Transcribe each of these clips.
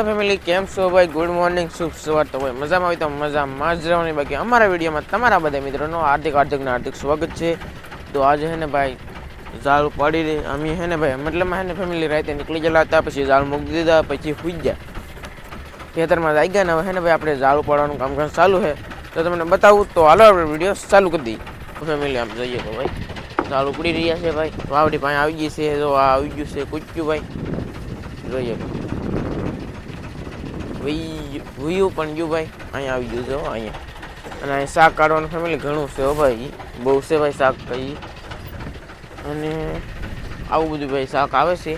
Family કેમ છો ભાઈ? ગુડ મોર્નિંગ, શુભ સવાર. તો ભાઈ મજામાં હોય તો મજામાં જ રહેવાની. બાકી અમારા વિડીયોમાં તમારા બધા મિત્રોનો હાર્દિક સ્વાગત છે. તો આજે હે ને ભાઈ ઝાડ પાડી દે અમે હે ને ભાઈ મતલબમાં હે ને ફેમિલી રાતે નીકળી ગયેલા હતા, પછી ઝાડ મૂકી દીધા, પછી સુઈ ગયા ખેતરમાં આવી ગયા ને. હવે હે ને ભાઈ આપણે ઝાડ પાડવાનું કામકાજ ચાલુ છે, તો તમને બતાવું. તો હાલો આપણે વિડીયો ચાલુ કરી દઈએ. ફેમિલી આમ જઈએ તો ભાઈ ઝાડ ઉપડી રહ્યા છે ભાઈ. વાવડી પાસે આવી ગઈ છે, તો આ આવી ગયું છે કૂચ્યું ભાઈ. જોઈએ વયું પણ ગયું ભાઈ, અહીંયા આવી ગયું છે અહીંયા. અને અહીં શાક કાઢવાનું ફેમિલી ઘણું છે ભાઈ, બહુ છે ભાઈ શાક કઈ. અને આવું બધું ભાઈ શાક આવે છે,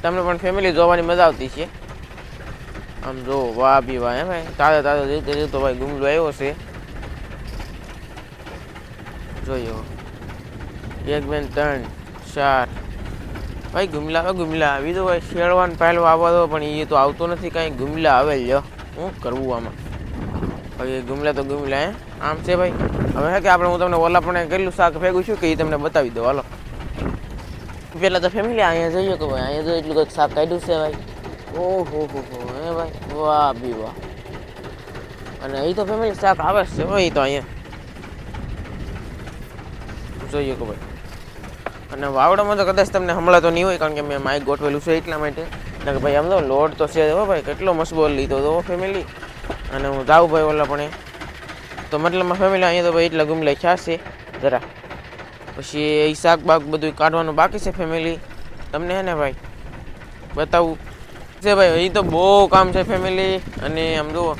તમને પણ ફેમિલી જોવાની મજા આવતી છે. આમ જો વાહ બી વાહ હે ભાઈ, તાજા તાજા જીવતો ભાઈ ગુમલો આવ્યો છે. જોયો 1 2 3 4 ભાઈ ગુમલા આવી દો ભાઈ. શેળવાન પહેલો આવવા દો, પણ એ તો આવતો નથી કાંઈ. ગુમલા આવે લ્યો, શું કરવું આમાં ભાઈ? ગુમલા તો ગુમલા હે આમ છે ભાઈ. હવે હે કે આપણે હું તમને ઓલા પણ કેટલું શાક ભેગું છું કે એ તમને બતાવી દો. હાલો પહેલાં તો ફેમિલી અહીંયા જઈએ કે ભાઈ અહીંયા જો એટલું કંઈક શાક કાઢ્યું છે ભાઈ. ઓહો હો હે ભાઈ, વાહ બી વાહ. અને એ તો ફેમિલી શાક આવે છે ભાઈ. તો અહીંયા જોઈએ કે ભાઈ. અને વાવડામાં તો કદાચ તમને હમણાં તો નહીં હોય, કારણ કે મેં માઇક ગોઠવેલું છે એટલા માટે. એટલે કે ભાઈ આમ તો લોડ તો છે હો ભાઈ, કેટલો મસબોલ લીધો તો ફેમિલી. અને હું જાઉં ભાઈ ઓલા પણ તો મતલબમાં ફેમિલી અહીંયા તો ભાઈ એટલા ગુમલા છે જરા. પછી એ શાક બાક બધું કાઢવાનું બાકી છે ફેમિલી. તમને હે ને ભાઈ બતાવું છે ભાઈ, એ તો બહુ કામ છે ફેમિલી. અને આમ જુઓ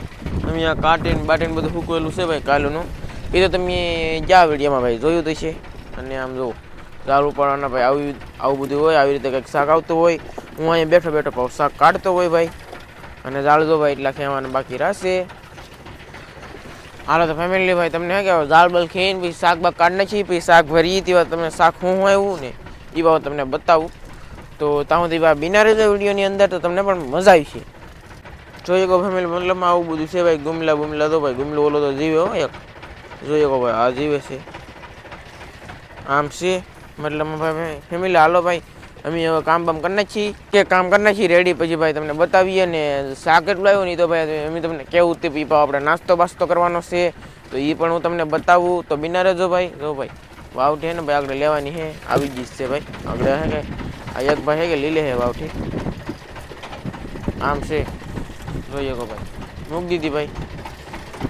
અહીંયા કાટીને બાટીને બધું સૂકવેલું છે ભાઈ કાલુનું. એ તો તમે જ્યાં વિડીયોમાં ભાઈ જોયું તો છે. અને આમ જુઓ ઝાડ ઉપાડવાના ભાઈ આવું બધું હોય. આવી રીતે કંઈક શાક આવતું હોય. હું અહીંયા બેઠો બેઠો પાઉં શાક કાઢતો હોય ભાઈ. અને ઝાડ જો ભાઈ એટલા ખેવાના બાકી રહેશે. હાલો તો ફેમિલી ભાઈ તમને શું કહેવાય, ઝાડ બલ ખેઈને પછી શાક બાક કાઢ નાખી, પછી શાક ભરી તેવા તમને શાક હું આવ્યું ને એ બાબત તમને બતાવું. તો ત્યાં સુધી ભાઈ બિના રહેજો વિડીયોની અંદર, તો તમને પણ મજા આવી છે. જોઈએ કહો ફેમિલી મતલબમાં આવું બધું છે ભાઈ. ગુમલા તો ભાઈ ગુમલો ઓલો તો જીવે હો એક. જોઈએ કહો ભાઈ આ જીવે છે આમ છે મતલબ ભાઈ. ફેમિલી હાલો ભાઈ અમે હવે કામ બામ કરી નાખીએ કે કામ કરી નાખીએ રેડી. પછી ભાઈ તમને બતાવીએ ને શાક એટલું આવ્યું નહીં તો ભાઈ અમે તમને કેવું તે પીપા આપણે નાસ્તો બાસ્તો કરવાનો છે, તો એ પણ હું તમને બતાવું. તો બિના રહેજો ભાઈ. જો ભાઈ વાવઠી ને ભાઈ આગળ લેવાની છે, આવી ગઈ છે ભાઈ આગળ. હે કે આ એક ભાઈ હે કે લીલે છે વાવઠી આમ છે. જોઈએ કહો ભાઈ મૂકી દીધી ભાઈ.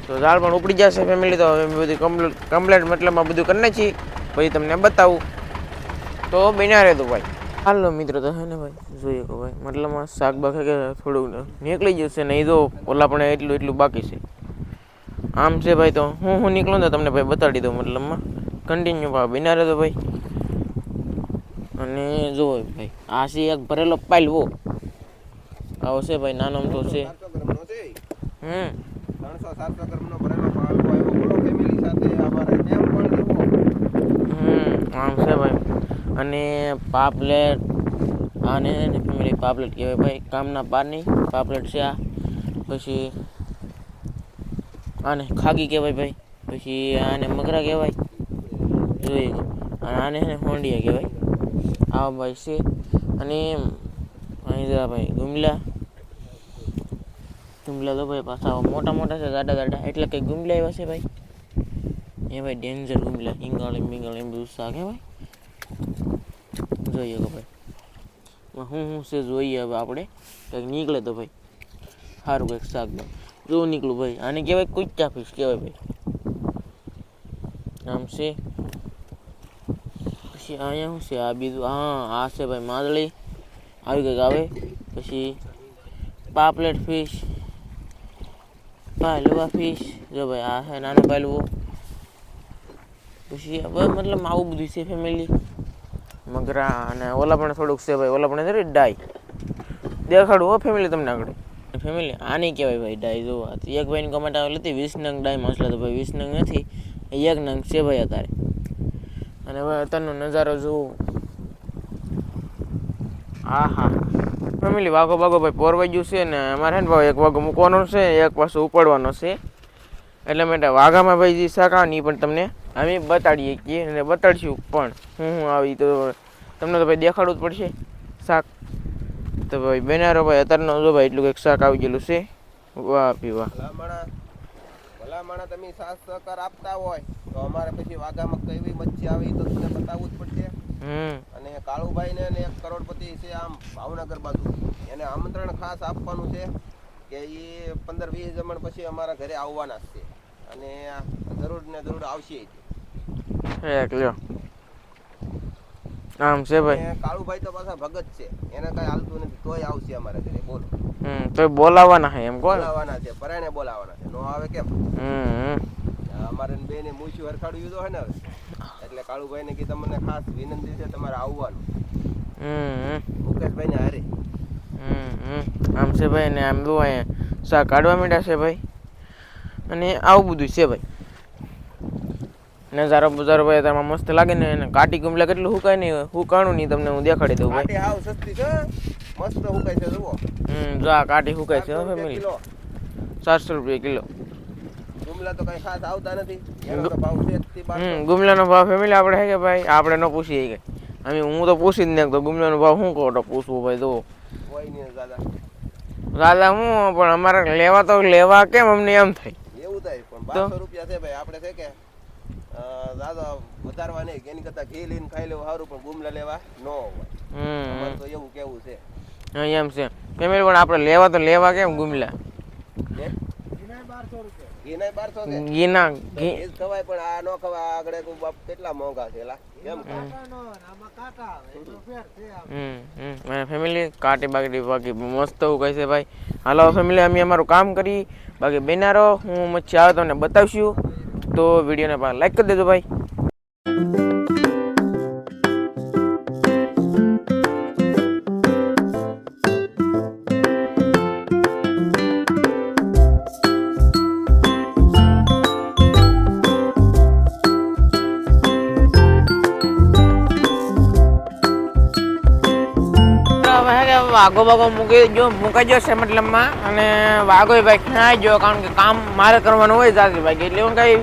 તો ઝાડ પણ ઉપડી જશે ફેમિલી. તો હવે બધું કમ્પ્લેટ મતલબમાં બધું કરી નાખીએ, પછી તમને બતાવું. તો બિના રહેતો ભાઈ. હાલો મિત્રો તો હે ને ભાઈ જોઈએ કહો ભાઈ મતલબમાં શાક બાકી કે થોડુંક નીકળી જશે ને. એ તો ઓલા પણ એટલું બાકી છે આમ છે ભાઈ. તો હું નીકળું તો તમને ભાઈ બતાડી દઉં મતલબમાં કન્ટિન્યુ ભાઈ બિના રહેતો ભાઈ. અને જુઓ ભાઈ આ છે એક ભરેલો પાયલવો આવો છે ભાઈ. નાનો તો છે આમ છે ભાઈ. અને પાપલેટ આને ફેમિલી પાપલેટ કહેવાય ભાઈ, કામના પારની પાપલેટ છે આ. પછી આને ખાગી કહેવાય ભાઈ. પછી આને મગરા કહેવાય જોઈએ. અને આને છે ને હોંડિયા કહેવાય. આવા ભાઈ છે. અને અહીં જરા ભાઈ ગુમલા તો ભાઈ પાછા મોટા છે, જાડા એટલે કંઈ ગુમલા એવા છે ભાઈ. એ ભાઈ ડેન્જર ગુમલા, ઈંગાળી મીંગાળી એમ બધું શાક હે ભાઈ. જોઈએ કે ભાઈ હું છે જોઈએ. હવે આપણે કંઈક નીકળે તો ભાઈ સારું કંઈક શાક ભાઈ જો નીકળું ભાઈ. આને કહેવાય કુચ્ચા ફીશ કહેવાય ભાઈ આમ છે. પછી અહીંયા શું છે આ બીજું? હા આ છે ભાઈ માદળી આવી કંઈક આવે. પછી પાપલેટ ફિશ, પાયલવા ફિશ જો ભાઈ આ છે નાનો પાયલવો. પછી હવે મતલબ આવું બધું છે ફેમિલી. મગરા અને ઓલા પણ થોડુંક છે ભાઈ. ઓલા પણ જરી ડાય દેખાડું હો ફેમિલી તમને આગળ. ફેમિલી આની કહેવાય ભાઈ ડાય. જો એક ભાઈની કમેન્ટ આવેલી હતી 20 નંગ ડાય મસલા. તો ભાઈ 20 નંગ નથી, 1 નંગ છે ભાઈ અત્યારે. અને હવે અત્યારનો નજારો જુઓ. હા ફેમિલી વાઘો ભાઈ પોરવાઈ ગયું છે. ને અમારે છે ને ભાઈ એક વાઘો મૂકવાનો છે, એક પાછો ઉપાડવાનો છે. એટલે માટે વાઘામાં ભાઈ જે શાક આવે ને એ પણ તમને અમે બતાડીએ છીએ અને બતાડીશું પણ હું આવી. તો તમને તો ભાઈ દેખાડવું જ પડશે શાક. તો ભાઈ બેનારો ભાઈ અત્યારનો જો ભાઈ એટલું કંઈક શાક આવી ગયેલું છે. વાહ પીવા ભલામણા તમે સાથ સહકાર આપતા હોય તો અમારે પછી વાઘામાં કેવી મચ્છી આવી તો તમને બતાવવું જ પડશે. અને કાળુભાઈ ને 1 કરોડપતિ છે આમ ભાવનગર બાજુ, એને આમંત્રણ ખાસ આપવાનું છે કે એ 15-20 જમણ પછી અમારા ઘરે આવવાના છે અને જરૂર ને જરૂર આવશે. આમ છે ભાઈ. કાળુભાઈ તો પાછા ભગત છે, એને કઈ હાલતું નથી તોય આવશે અમારા ઘરે. બોલો. તો બોલાવાના છે એમ કોણ? બોલાવાના છે, પરાણે બોલાવાના છે. નો આવે કેમ? અમારે બેને મૂછું હરખાડું લીધો હે ને હવે, એટલે કાળુભાઈ ને કે તમને ખાસ વિનંતી છે તમારે આવવાનું. મુકેશભાઈ ને હારે. આમ છે ભાઈ ને આમ જો અહીંયા શાક કાઢવા માંડ્યા છે ભાઈ, અને આવું બધું છે ભાઈ. નજારો બજારો ભાઈ તમારે મસ્ત લાગે ને. એને કાટી ગુમલા કેટલું હુકાય ને, હુકાણું નહીં તમને હું દેખાડી દઉં ભાઈ. હાવ સસ્તી છે, મસ્ત હુકાય છે. જુઓ જો આ કાટી હુકાય છે ફેમિલી, 700 રૂપિયા કિલો. ગુમલા તો કઈ ખાસ આવતા નથી, એનો તો ભાવ છે. ગુમલાનો ભાવ ફેમિલી આપણે હે કે ભાઈ આપણે ન પૂછીએ કે અમે, હું તો પૂછી જ નાખતો ગુમલાનો ભાવ શું કહો તો પૂછવું ભાઈ. તો કોઈ નહીં દાદા હું પણ અમારે લેવા તો લેવા કેમ અમને એમ થાય એવું થાય, પણ 1200 રૂપિયા છે ભાઈ. આપણે છે કે દાદા વધારવા નહીં, એની કરતા ઘી લઈને ખાઈ લેવું સારું, પણ ગુમલા લેવા ન હોય. તો એવું કેવું છે એમ છે ફેમિલી. પણ આપણે લેવા તો લેવા કેમ ગુમલા? ઘીના ઘી ખવાય પણ આ નો ખવાય. આગળ કેટલા મોંઘા છે ફેમિલી. કાટી બાકી બાકી મસ્ત એવું કહે છે ભાઈ. હાલો ફેમિલી, અમે અમારું કામ કરી બાકી બેનારો. હું મચ્છી આવે તમને બતાવશું, તો વિડીયોને લાઈક કરી દેજો ભાઈ. વાઘો બાઘો મુકાઈ ગયો છે મતલબમાં, અને વાઘો ભાઈ ક્યાં ગયો, કારણ કે કામ મારે કરવાનું હોય જાતે ભાઈ. એટલે હું કઈ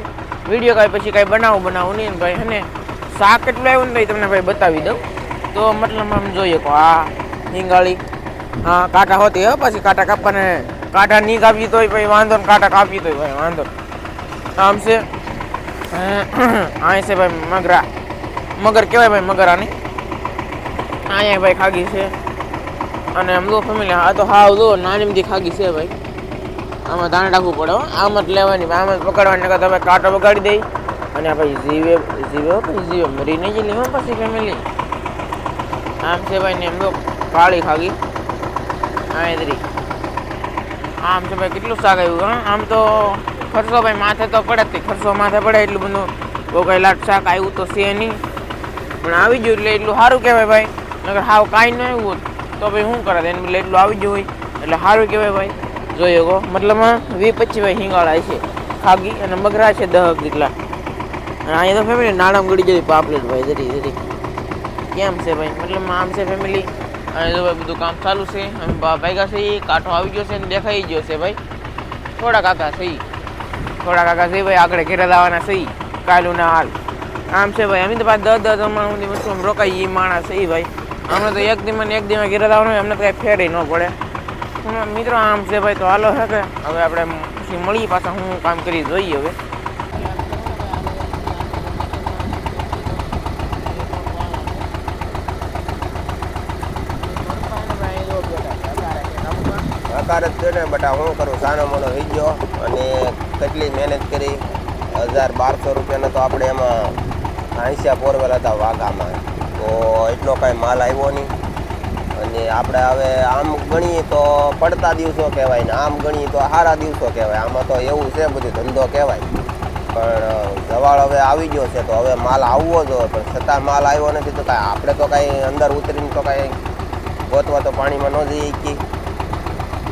વિડીયો કઈ પછી કઈ બનાવું નહીં ભાઈ. અને શાક કેટલું આવ્યું ને તમને ભાઈ બતાવી દઉં. તો મતલબ આમ જોઈએ કહો આ હિંગાળી, હા કાંટા હોતી હો, પછી કાંટા કાપવાને, કાંટા નહીં કાપી તોય ભાઈ વાંધો ને, કાંટા કાપી તોય ભાઈ વાંધો. આમ છે આ છે ભાઈ મગરા, મગર કહેવાય ભાઈ મગર આની. અહીંયા ભાઈ ખાગી છે, અને આમ લો ફેમિલી આ તો હાવ લો નાનીમથી ખાગી છે ભાઈ. આમાં ધાણ રાખવું પડે હો, આમ જ લેવાની, આમ જ પકડવાની. નકર તમે કાંટો બગાડી દઈ અને આ ભાઈ જીવે મરી નહીં જઈ લેવા પછી ફેમિલી. આમ છે ભાઈ ને એમ તો કાળી ખાગી આદરી. આમ છે ભાઈ કેટલું શાક આવ્યું. હા આમ તો ખર્ચો ભાઈ માથે તો પડે જ, ખર્ચો માથે પડે એટલું બધું બહુ કઈ લાટ શાક આવ્યું તો છે નહીં, પણ આવી ગયું એટલે એટલું સારું કહેવાય ભાઈ. નકર હાવ કાંઈ ન આવ્યું તો ભાઈ શું કરે, એને બદલે એટલું આવી ગયું હોય એટલે સારું કહેવાય ભાઈ. જોઈએ કહો મતલબમાં 20-25 ભાઈ હિંગાળા છે ખાગી, અને મગરા છે 10 જેટલા. અને અહીંયા તો ફેમિલી નાણાં ગળી જતી પાપલેટ ભાઈ જરી કેમ છે ભાઈ. મતલબ આમ છે ફેમિલી. અને જો ભાઈ બધું કામ ચાલુ છે, અમે ભાગ્યા છે. કાંઠો આવી ગયો છે ને દેખાઈ ગયો છે ભાઈ. થોડા કાકા છે ભાઈ, આગળ ઘેરા લાવવાના છે કાલું ના હાલ. આમ છે ભાઈ. અમે તો પાછા 10 સુધી વસ્તુ રોકાઈ એ માણસ છે ભાઈ. અમને તો એક દીમાં ઘેરે લાવવાનું હોય, અમને તો કાંઈ ફેર ન પડે મિત્રો. આમ છે ભાઈ. તો હાલો હે કે હવે આપણે પછી મળીએ પાછા, હું કામ કરી જોઈએ હવે. અત્યારે જ ને બટા હું કરું, સાનો મોનો થઈ ગયો અને કેટલી મહેનત કરી. 1000-1200 રૂપિયાનો તો આપણે એમાં 80 પોરવેલ હતા વાઘામાં, તો એટલો કાંઈ માલ આવ્યો નહીં. અને આપણે હવે આમ ગણીએ તો પડતા દિવસો કહેવાય ને આમ ગણીએ તો સારા દિવસો કહેવાય. આમાં તો એવું છે બધું ધંધો કહેવાય. પણ જવાળ હવે આવી ગયો છે, તો હવે માલ આવવો જોઈએ, પણ છતાં માલ આવ્યો નથી. તો કાંઈ આપણે તો કાંઈ અંદર ઉતરીને તો કાંઈ ગોતવા તો પાણીમાં ન જઈએ કે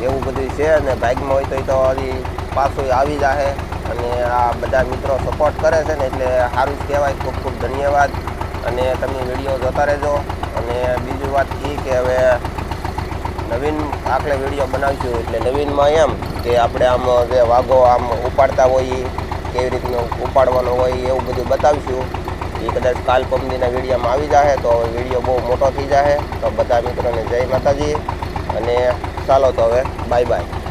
એવું બધું છે. અને બાઇકમાં હોય તો એ તો હજી પાછું આવી જાય. અને આ બધા મિત્રો સપોર્ટ કરે છે ને એટલે સારું જ કહેવાય. ખૂબ ખૂબ ધન્યવાદ. અને તમે વિડીયો જોતા રહેજો. અને બીજી વાત એ કે હવે નવીન આખલે વિડીયો બનાવીશું, એટલે નવીનમાં એમ કે આપણે આમ જે વાઘો આમ ઉપાડતા હોઈએ, કેવી રીતનું ઉપાડવાનો હોય એવું બધું બતાવીશું. એ કદાચ કાલ પમદીના વિડીયોમાં આવી જાય તો વિડીયો બહુ મોટો થઈ જાય. તો બધા મિત્રોને જય માતાજી. અને ચાલો તો હવે બાય બાય.